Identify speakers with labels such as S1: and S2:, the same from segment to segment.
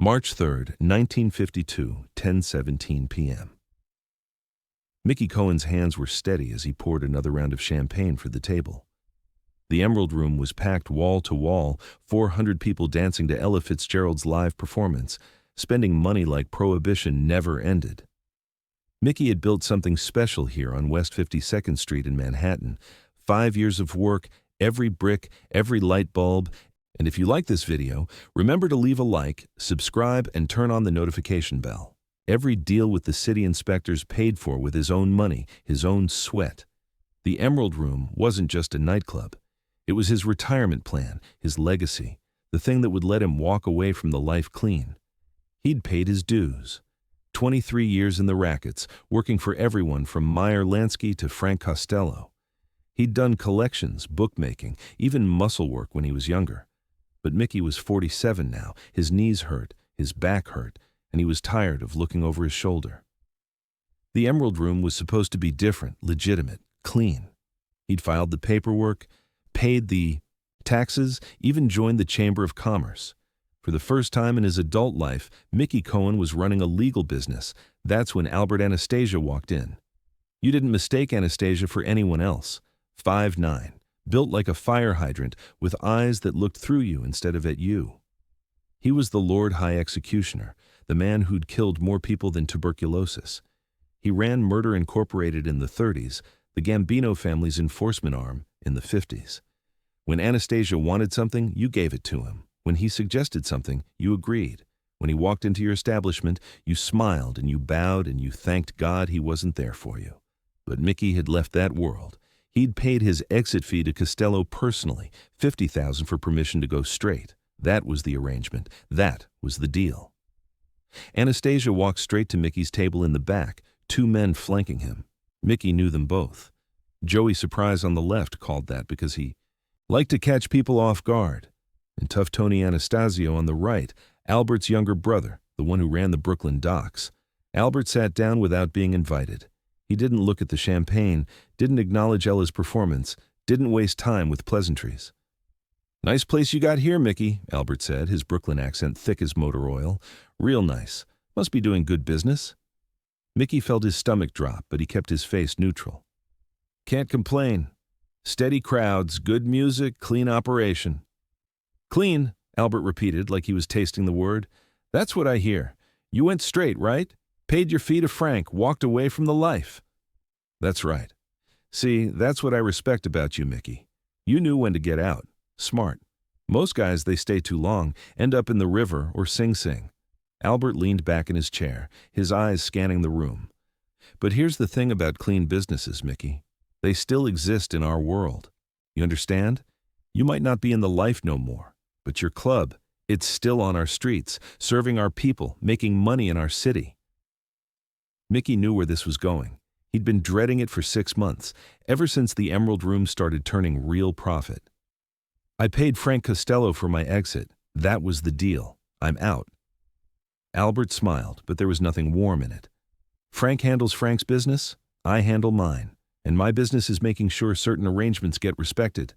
S1: March 3rd, 1952, 10:17 p.m. Mickey Cohen's hands were steady as he poured another round of champagne for the table. The Emerald Room was packed wall to wall, 400 people dancing to Ella Fitzgerald's live performance, spending money like Prohibition never ended. Mickey had built something special here on West 52nd Street in Manhattan. 5 years of work, every brick, every light bulb. And if you like this video, remember to leave a like, subscribe, and turn on the notification bell. Every deal with the city inspectors paid for with his own money, his own sweat. The Emerald Room wasn't just a nightclub. It was his retirement plan, his legacy, the thing that would let him walk away from the life clean. He'd paid his dues. 23 years in the rackets, working for everyone from Meyer Lansky to Frank Costello. He'd done collections, bookmaking, even muscle work when he was younger. But Mickey was 47 now. His knees hurt, his back hurt, and he was tired of looking over his shoulder. The Emerald Room was supposed to be different, legitimate, clean. He'd filed the paperwork, paid the taxes, even joined the Chamber of Commerce. For the first time in his adult life, Mickey Cohen was running a legal business. That's when Anastasia walked in. You didn't mistake Anastasia for anyone else. 5'9", built like a fire hydrant, with eyes that looked through you instead of at you. He was the Lord High Executioner, the man who'd killed more people than tuberculosis. He ran Murder Incorporated in the 30s, the Gambino family's enforcement arm in the 50s. When Anastasia wanted something, you gave it to him. When he suggested something, you agreed. When he walked into your establishment, you smiled and you bowed and you thanked God he wasn't there for you. But Mickey had left that world. He'd paid his exit fee to Costello personally, $50,000 for permission to go straight. That was the arrangement. That was the deal. Anastasia walked straight to Mickey's table in the back, 2 men flanking him. Mickey knew them both. Joey Surprise on the left called that because he liked to catch people off guard. And Tough Tony Anastasia on the right, Albert's younger brother, the one who ran the Brooklyn docks. Albert sat down without being invited. He didn't look at the champagne, didn't acknowledge Ella's performance, didn't waste time with pleasantries. "Nice place you got here, Mickey," Albert said, his Brooklyn accent thick as motor oil. "Real nice. Must be doing good business." Mickey felt his stomach drop, but he kept his face neutral. "Can't complain. Steady crowds, good music, clean operation." "Clean," Albert repeated like he was tasting the word. "That's what I hear. You went straight, right? Paid your fee to Frank, walked away from the life." "That's right. See, that's what I respect about you, Mickey. You knew when to get out. Smart. Most guys, they stay too long, end up in the river or Sing Sing." Albert leaned back in his chair, his eyes scanning the room. "But here's the thing about clean businesses, Mickey. They still exist in our world. You understand? You might not be in the life no more, but your club, it's still on our streets, serving our people, making money in our city." Mickey knew where this was going. He'd been dreading it for 6 months, ever since the Emerald Room started turning real profit. "I paid Frank Costello for my exit. That was the deal. I'm out." Albert smiled, but there was nothing warm in it. "Frank handles Frank's business. I handle mine. And my business is making sure certain arrangements get respected.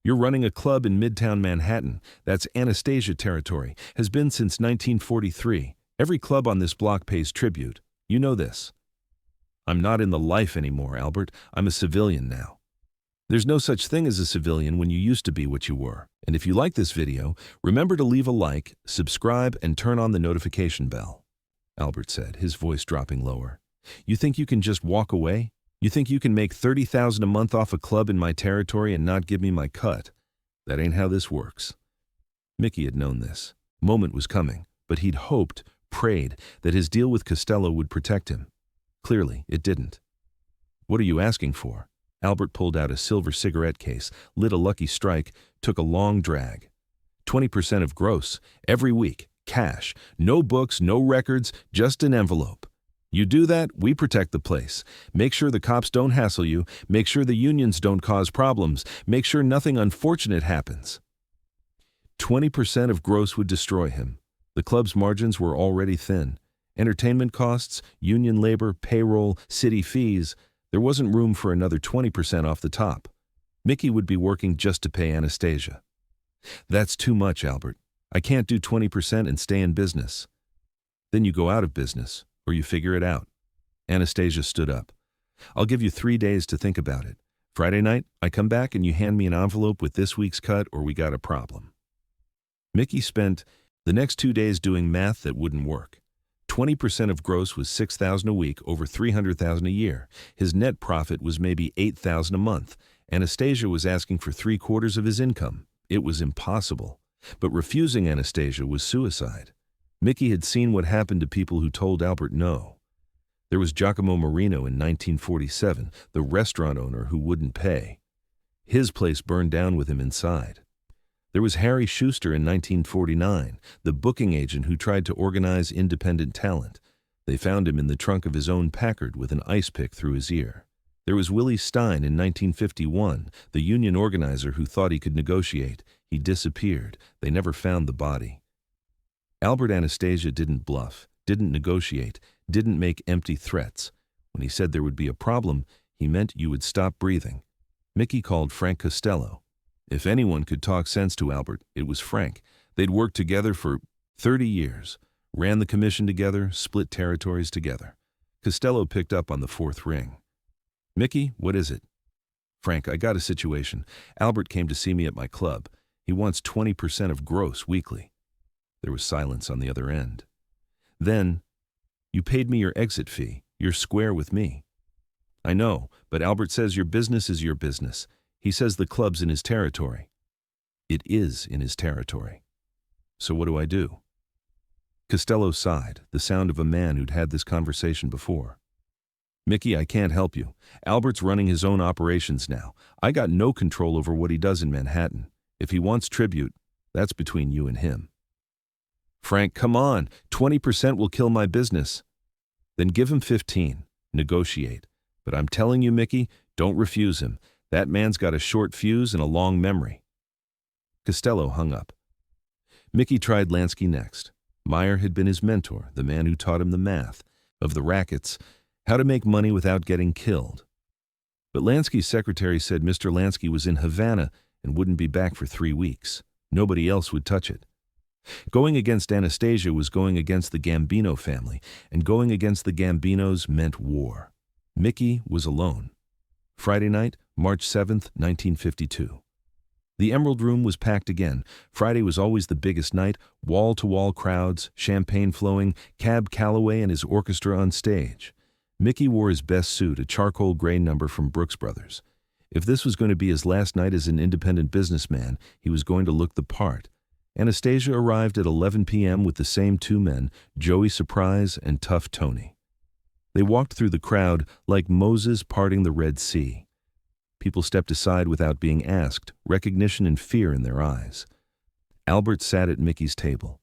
S1: You're running a club in Midtown Manhattan. That's Anastasia territory. Has been since 1943. Every club on this block pays tribute. You know this." "I'm not in the life anymore, Albert. I'm a civilian now." "There's no such thing as a civilian when you used to be what you were. And if you like this video, remember to leave a like, subscribe, and turn on the notification bell," Albert said, his voice dropping lower. "You think you can just walk away? You think you can make $30,000 a month off a club in my territory and not give me my cut? That ain't how this works." Mickey had known this. Moment was coming, but he'd hoped, prayed, that his deal with Costello would protect him. Clearly, it didn't. "What are you asking for?" Albert pulled out a silver cigarette case, lit a Lucky Strike, took a long drag. 20% of gross, every week, cash, no books, no records, just an envelope. You do that, we protect the place. Make sure the cops don't hassle you, make sure the unions don't cause problems, make sure nothing unfortunate happens. 20% of gross would destroy him. The club's margins were already thin. Entertainment costs, union labor, payroll, city fees. There wasn't room for another 20% off the top. Mickey would be working just to pay Anastasia. "That's too much, Albert. I can't do 20% and stay in business. Then you go out of business, or you figure it out. Anastasia stood up. I'll give you 3 days to think about it. Friday night, I come back and you hand me an envelope with this week's cut or we got a problem. Mickey spent the next 2 days doing math that wouldn't work. 20% of gross was $6,000 a week, over $300,000 a year. His net profit was maybe $8,000 a month. Anastasia was asking for 3/4 of his income. It was impossible. But refusing Anastasia was suicide. Mickey had seen what happened to people who told Albert no. There was Giacomo Marino in 1947, the restaurant owner who wouldn't pay. His place burned down with him inside. There was Harry Schuster in 1949, the booking agent who tried to organize independent talent. They found him in the trunk of his own Packard with an ice pick through his ear. There was Willie Stein in 1951, the union organizer who thought he could negotiate. He disappeared. They never found the body. Albert Anastasia didn't bluff, didn't negotiate, didn't make empty threats. When he said there would be a problem, he meant you would stop breathing. Mickey called Frank Costello. If anyone could talk sense to Albert, it was Frank. They'd worked together for 30 years, ran the commission together, split territories together. Costello picked up on the fourth ring. Mickey, what is it? Frank, I got a situation. Albert came to see me at my club. He wants 20% of gross weekly. There was silence on the other end. Then, you paid me your exit fee. You're square with me. I know, but Albert says your business is your business. He says the club's in his territory. It is in his territory. So what do I do? Costello sighed, the sound of a man who'd had this conversation before. Mickey, I can't help you. Albert's running his own operations now. I got no control over what he does in Manhattan. If he wants tribute, that's between you and him. Frank, come on. 20% will kill my business. Then give him 15. Negotiate. But I'm telling you, Mickey, don't refuse him. That man's got a short fuse and a long memory. Costello hung up. Mickey tried Lansky next. Meyer had been his mentor, the man who taught him the math of the rackets, how to make money without getting killed. But Lansky's secretary said Mr. Lansky was in Havana and wouldn't be back for 3 weeks. Nobody else would touch it. Going against Anastasia was going against the Gambino family, and going against the Gambinos meant war. Mickey was alone. Friday night, March 7th, 1952. The Emerald Room was packed again. Friday was always the biggest night, wall-to-wall crowds, champagne flowing, Cab Calloway and his orchestra on stage. Mickey wore his best suit, a charcoal gray number from Brooks Brothers. If this was going to be his last night as an independent businessman, he was going to look the part. Anastasia arrived at 11 p.m. with the same 2 men, Joey Surprise and Tough Tony. They walked through the crowd like Moses parting the Red Sea. People stepped aside without being asked, recognition and fear in their eyes. Albert sat at Mickey's table.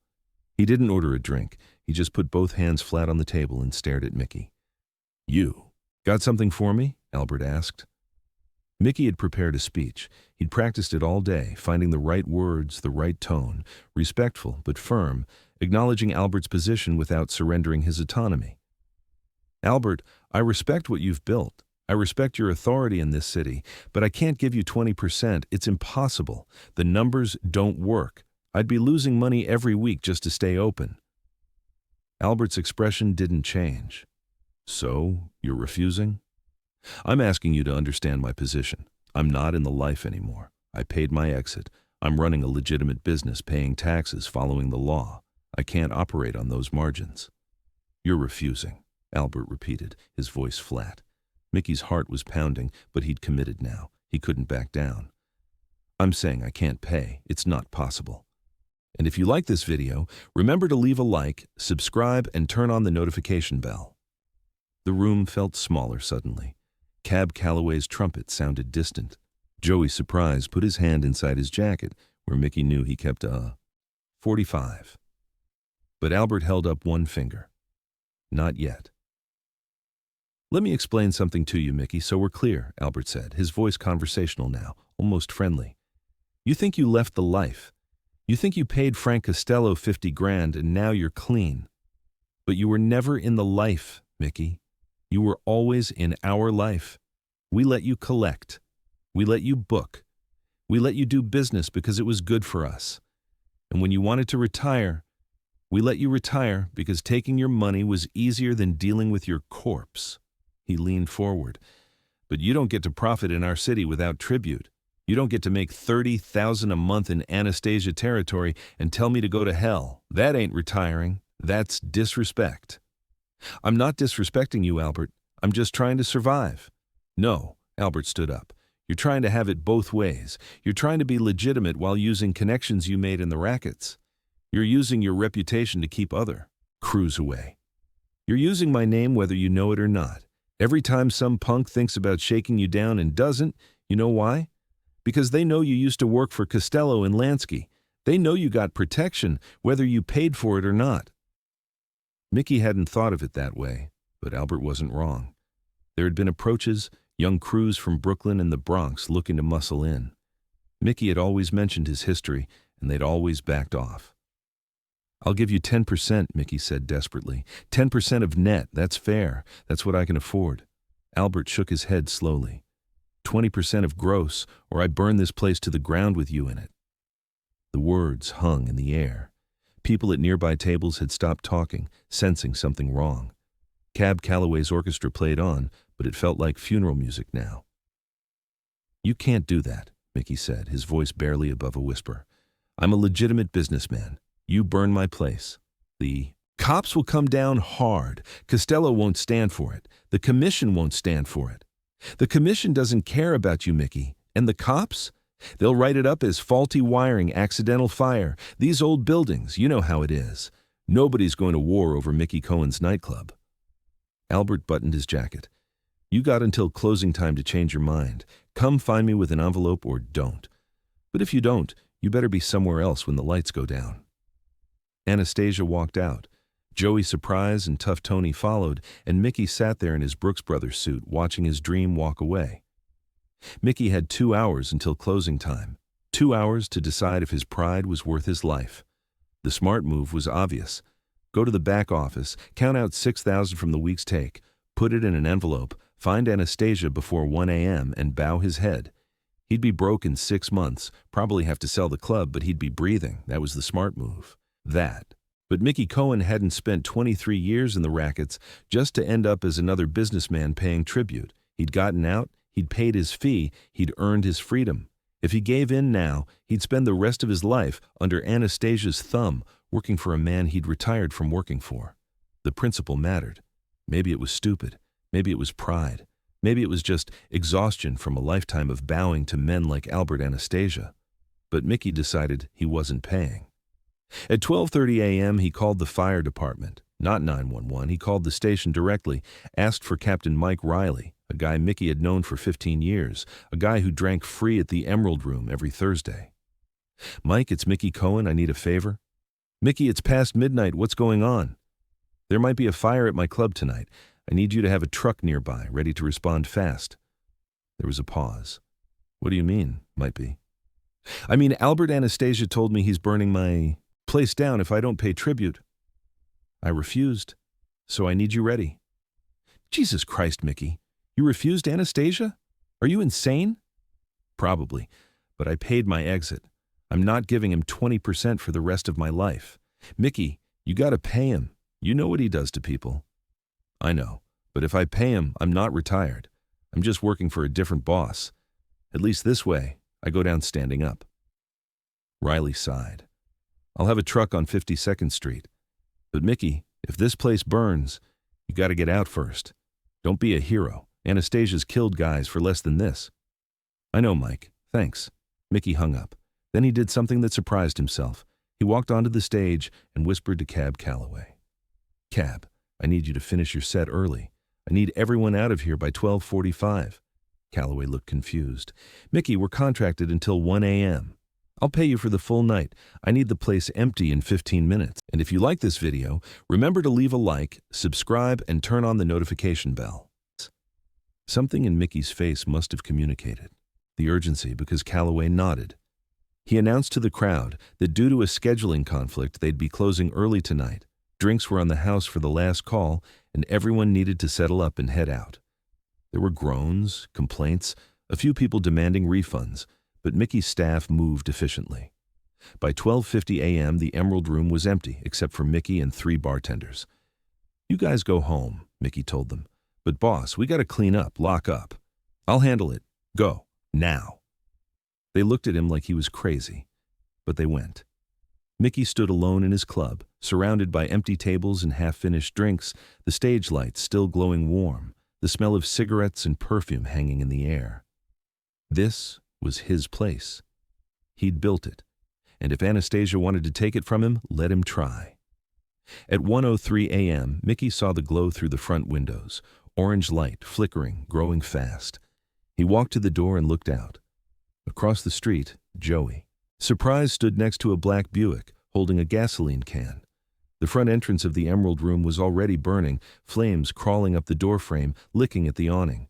S1: He didn't order a drink. He just put both hands flat on the table and stared at Mickey. You got something for me? Albert asked. Mickey had prepared a speech. He'd practiced it all day, finding the right words, the right tone, respectful but firm, acknowledging Albert's position without surrendering his autonomy. Albert, I respect what you've built. I respect your authority in this city, but I can't give you 20%. It's impossible. The numbers don't work. I'd be losing money every week just to stay open. Albert's expression didn't change. So, you're refusing? I'm asking you to understand my position. I'm not in the life anymore. I paid my exit. I'm running a legitimate business, paying taxes, following the law. I can't operate on those margins. You're refusing, Albert repeated, his voice flat. Mickey's heart was pounding, but he'd committed now. He couldn't back down. I'm saying I can't pay. It's not possible. And if you like this video, remember to leave a like, subscribe, and turn on the notification bell. The room felt smaller suddenly. Cab Calloway's trumpet sounded distant. Joey Surprise put his hand inside his jacket, where Mickey knew he kept a 45. But Albert held up one finger. Not yet. Let me explain something to you, Mickey, so we're clear, Albert said, his voice conversational now, almost friendly. You think you left the life. You think you paid Frank Costello 50 grand and now you're clean. But you were never in the life, Mickey. You were always in our life. We let you collect. We let you book. We let you do business because it was good for us. And when you wanted to retire, we let you retire because taking your money was easier than dealing with your corpse. He leaned forward. But you don't get to profit in our city without tribute. You don't get to make $30,000 a month in Anastasia territory and tell me to go to hell. That ain't retiring. That's disrespect. I'm not disrespecting you, Albert. I'm just trying to survive. No, Albert stood up. You're trying to have it both ways. You're trying to be legitimate while using connections you made in the rackets. You're using your reputation to keep other crews away. You're using my name whether you know it or not. Every time some punk thinks about shaking you down and doesn't, you know why? Because they know you used to work for Costello and Lansky. They know you got protection, whether you paid for it or not. Mickey hadn't thought of it that way, but Albert wasn't wrong. There had been approaches, young crews from Brooklyn and the Bronx looking to muscle in. Mickey had always mentioned his history, and they'd always backed off. I'll give you 10%, Mickey said desperately. 10% of net, that's fair. That's what I can afford. Albert shook his head slowly. 20% of gross, or I burn this place to the ground with you in it. The words hung in the air. People at nearby tables had stopped talking, sensing something wrong. Cab Calloway's orchestra played on, but it felt like funeral music now. You can't do that, Mickey said, his voice barely above a whisper. I'm a legitimate businessman. You burn my place. The cops will come down hard. Costello won't stand for it. The commission won't stand for it. The commission doesn't care about you, Mickey. And the cops? They'll write it up as faulty wiring, accidental fire. These old buildings, you know how it is. Nobody's going to war over Mickey Cohen's nightclub. Albert buttoned his jacket. You got until closing time to change your mind. Come find me with an envelope or don't. But if you don't, you better be somewhere else when the lights go down. Anastasia walked out. Joey Surprise and Tough Tony followed, and Mickey sat there in his Brooks Brothers suit watching his dream walk away. Mickey had 2 hours until closing time. 2 hours to decide if his pride was worth his life. The smart move was obvious. Go to the back office, count out $6,000 from the week's take, put it in an envelope, find Anastasia before 1 a.m. and bow his head. He'd be broke in 6 months, probably have to sell the club, but he'd be breathing. That was the smart move. That. But Mickey Cohen hadn't spent 23 years in the rackets just to end up as another businessman paying tribute. He'd gotten out, he'd paid his fee, he'd earned his freedom. If he gave in now, he'd spend the rest of his life under Anastasia's thumb, working for a man he'd retired from working for. The principle mattered. Maybe it was stupid. Maybe it was pride. Maybe it was just exhaustion from a lifetime of bowing to men like Albert Anastasia. But Mickey decided he wasn't paying. At 12:30 a.m., he called the fire department. Not 911, he called the station directly, asked for Captain Mike Riley, a guy Mickey had known for 15 years, a guy who drank free at the Emerald Room every Thursday. Mike, it's Mickey Cohen, I need a favor. Mickey, it's past midnight, what's going on? There might be a fire at my club tonight. I need you to have a truck nearby, ready to respond fast. There was a pause. What do you mean, might be? I mean, Albert Anastasia told me he's burning my place down if I don't pay tribute. I refused, so I need you ready. Jesus Christ, Mickey. You refused Anastasia? Are you insane? Probably, but I paid my exit. I'm not giving him 20% for the rest of my life. Mickey, you gotta pay him. You know what he does to people. I know, but if I pay him, I'm not retired. I'm just working for a different boss. At least this way, I go down standing up. Riley sighed. I'll have a truck on 52nd Street. But Mickey, if this place burns, you gotta get out first. Don't be a hero. Anastasia's killed guys for less than this. I know, Mike. Thanks. Mickey hung up. Then he did something that surprised himself. He walked onto the stage and whispered to Cab Calloway. Cab, I need you to finish your set early. I need everyone out of here by 12:45. Calloway looked confused. Mickey, we're contracted until 1 a.m. I'll pay you for the full night. I need the place empty in 15 minutes. And if you like this video, remember to leave a like, subscribe, and turn on the notification bell. Something in Mickey's face must have communicated the urgency because Calloway nodded. He announced to the crowd that due to a scheduling conflict, they'd be closing early tonight. Drinks were on the house for the last call, and everyone needed to settle up and head out. There were groans, complaints, a few people demanding refunds, but Mickey's staff moved efficiently. By 12:50 a.m., the Emerald Room was empty, except for Mickey and 3 bartenders. "You guys go home," Mickey told them. "But boss, we gotta clean up, lock up." "I'll handle it. Go. Now." They looked at him like he was crazy, but they went. Mickey stood alone in his club, surrounded by empty tables and half-finished drinks, the stage lights still glowing warm, the smell of cigarettes and perfume hanging in the air. This was his place. He'd built it, and if Anastasia wanted to take it from him, let him try. At 1:03 a.m., Mickey saw the glow through the front windows, orange light flickering, growing fast. He walked to the door and looked out. Across the street, Joey, surprised, stood next to a black Buick, holding a gasoline can. The front entrance of the Emerald Room was already burning, flames crawling up the doorframe, licking at the awning.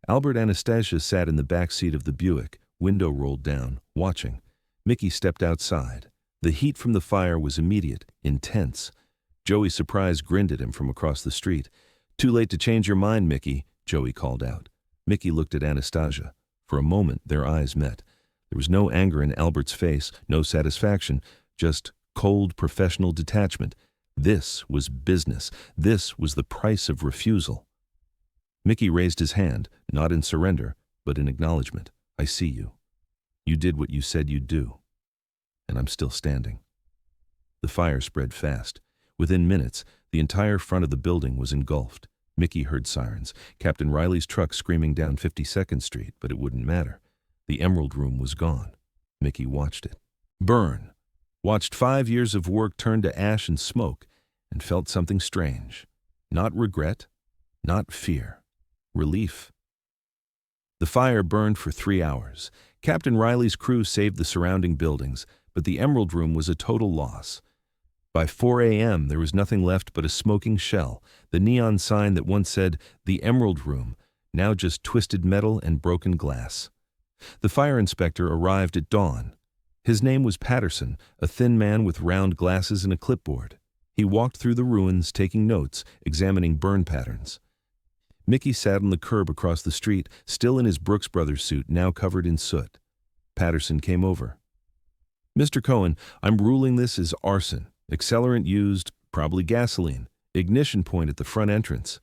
S1: Albert Anastasia sat in the back seat of the Buick, window rolled down, watching. Mickey stepped outside. The heat from the fire was immediate, intense. Joey's surprise grinned at him from across the street. "Too late to change your mind, Mickey," Joey called out. Mickey looked at Anastasia. For a moment, their eyes met. There was no anger in Albert's face, no satisfaction, just cold professional detachment. This was business. This was the price of refusal. Mickey raised his hand, not in surrender, but in acknowledgement. "I see you. You did what you said you'd do. And I'm still standing." The fire spread fast. Within minutes, the entire front of the building was engulfed. Mickey heard sirens, Captain Riley's truck screaming down 52nd Street, but it wouldn't matter. The Emerald Room was gone. Mickey watched it burn, watched 5 years of work turn to ash and smoke, and felt something strange. Not regret, not fear, relief. The fire burned for 3 hours. Captain Riley's crew saved the surrounding buildings, but the Emerald Room was a total loss. By 4 a.m., there was nothing left but a smoking shell, the neon sign that once said, "The Emerald Room," now just twisted metal and broken glass. The fire inspector arrived at dawn. His name was Patterson, a thin man with round glasses and a clipboard. He walked through the ruins, taking notes, examining burn patterns. Mickey sat on the curb across the street, still in his Brooks Brothers suit, now covered in soot. Patterson came over. "Mr. Cohen, I'm ruling this as arson. Accelerant used, probably gasoline. Ignition point at the front entrance.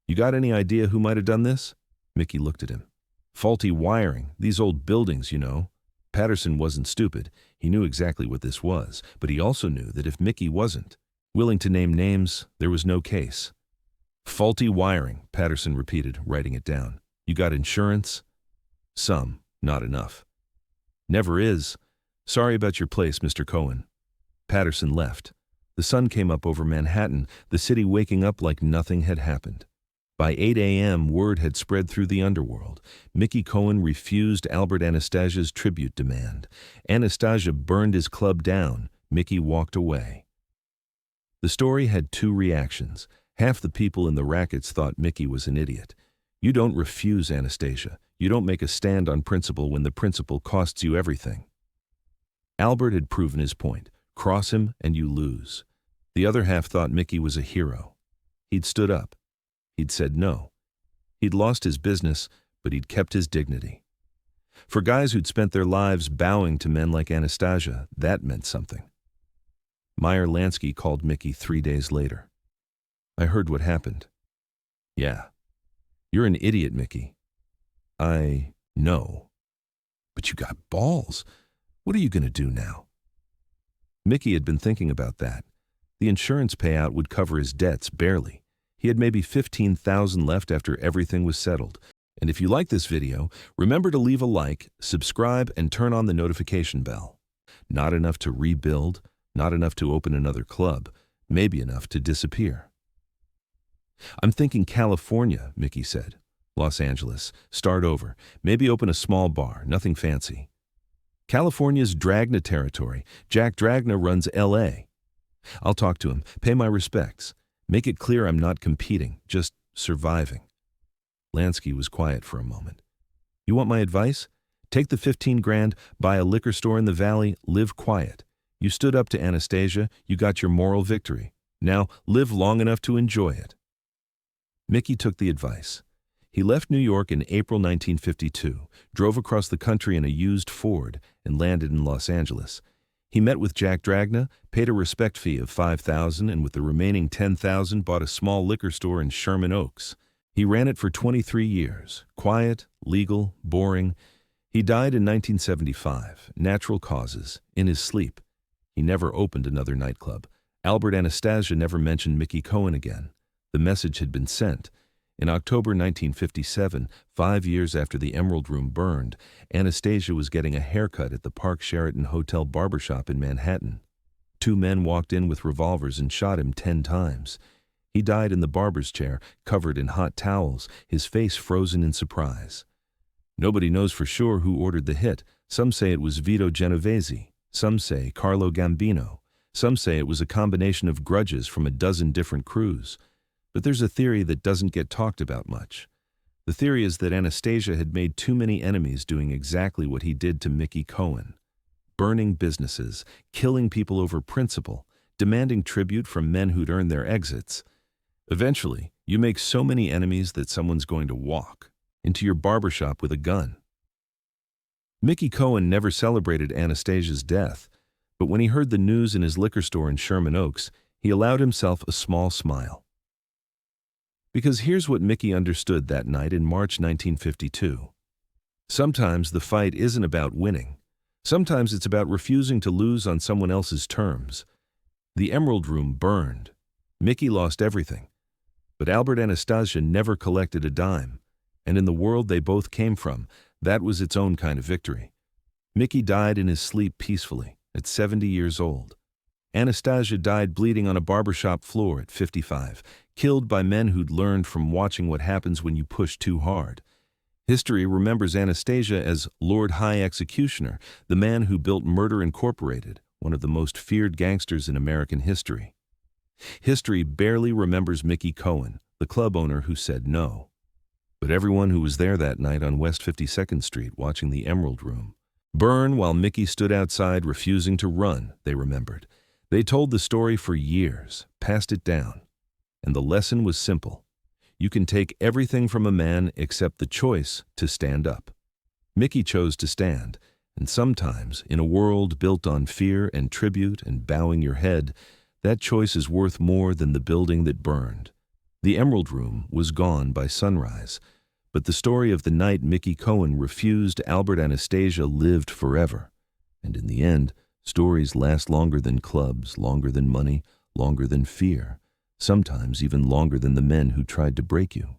S1: You got any idea who might have done this?" Mickey looked at him. "Faulty wiring, these old buildings, you know." Patterson wasn't stupid. He knew exactly what this was, but he also knew that if Mickey wasn't willing to name names, there was no case. "Faulty wiring," Patterson repeated, writing it down. "You got insurance?" "Some, not enough." "Never is. Sorry about your place, Mr. Cohen." Patterson left. The sun came up over Manhattan, the city waking up like nothing had happened. By 8 a.m., word had spread through the underworld. Mickey Cohen refused Albert Anastasia's tribute demand. Anastasia burned his club down. Mickey walked away. The story had 2 reactions. Half the people in the rackets thought Mickey was an idiot. You don't refuse Anastasia. You don't make a stand on principle when the principle costs you everything. Albert had proven his point. Cross him and you lose. The other half thought Mickey was a hero. He'd stood up. He'd said no. He'd lost his business, but he'd kept his dignity. For guys who'd spent their lives bowing to men like Anastasia, that meant something. Meyer Lansky called Mickey 3 days later. "I heard what happened." "Yeah. You're an idiot, Mickey." "I know. But you got balls. What are you going to do now?" Mickey had been thinking about that. The insurance payout would cover his debts, barely. He had maybe $15,000 left after everything was settled. And if you like this video, remember to leave a like, subscribe, and turn on the notification bell. Not enough to rebuild, not enough to open another club, maybe enough to disappear. "I'm thinking California," Mickey said. "Los Angeles. Start over. Maybe open a small bar, nothing fancy." "California's Dragna territory. Jack Dragna runs L.A. I'll talk to him, pay my respects. Make it clear I'm not competing, just surviving." Lansky was quiet for a moment. "You want my advice? Take the 15 grand, buy a liquor store in the valley, live quiet. You stood up to Anastasia, you got your moral victory. Now live long enough to enjoy it." Mickey took the advice. He left New York in April 1952, drove across the country in a used Ford, and landed in Los Angeles. He met with Jack Dragna, paid a respect fee of $5,000, and with the remaining $10,000 bought a small liquor store in Sherman Oaks. He ran it for 23 years. Quiet, legal, boring. He died in 1975, natural causes, in his sleep. He never opened another nightclub. Albert Anastasia never mentioned Mickey Cohen again. The message had been sent. In October 1957, 5 years after the Emerald Room burned, Anastasia was getting a haircut at the Park Sheraton Hotel barbershop in Manhattan. 2 men walked in with revolvers and shot him 10 times. He died in the barber's chair, covered in hot towels, his face frozen in surprise. Nobody knows for sure who ordered the hit. Some say it was Vito Genovese. Some say Carlo Gambino. Some say it was a combination of grudges from a dozen different crews. But there's a theory that doesn't get talked about much. The theory is that Anastasia had made too many enemies doing exactly what he did to Mickey Cohen. Burning businesses, killing people over principle, demanding tribute from men who'd earned their exits. Eventually, you make so many enemies that someone's going to walk into your barbershop with a gun. Mickey Cohen never celebrated Anastasia's death, but when he heard the news in his liquor store in Sherman Oaks, he allowed himself a small smile. Because here's what Mickey understood that night in March 1952. Sometimes the fight isn't about winning. Sometimes it's about refusing to lose on someone else's terms. The Emerald Room burned. Mickey lost everything. But Albert Anastasia never collected a dime. And in the world they both came from, that was its own kind of victory. Mickey died in his sleep peacefully, at 70 years old. Anastasia died bleeding on a barbershop floor at 55, killed by men who'd learned from watching what happens when you push too hard. History remembers Anastasia as Lord High Executioner, the man who built Murder Incorporated, one of the most feared gangsters in American history. History barely remembers Mickey Cohen, the club owner who said no. But everyone who was there that night on West 52nd Street watching the Emerald Room burn while Mickey stood outside refusing to run, they remembered. They told the story for years, passed it down. And the lesson was simple. You can take everything from a man except the choice to stand up. Mickey chose to stand, and sometimes, in a world built on fear and tribute and bowing your head, that choice is worth more than the building that burned. The Emerald Room was gone by sunrise, but the story of the night Mickey Cohen refused Albert Anastasia lived forever. And in the end, stories last longer than clubs, longer than money, longer than fear, sometimes even longer than the men who tried to break you.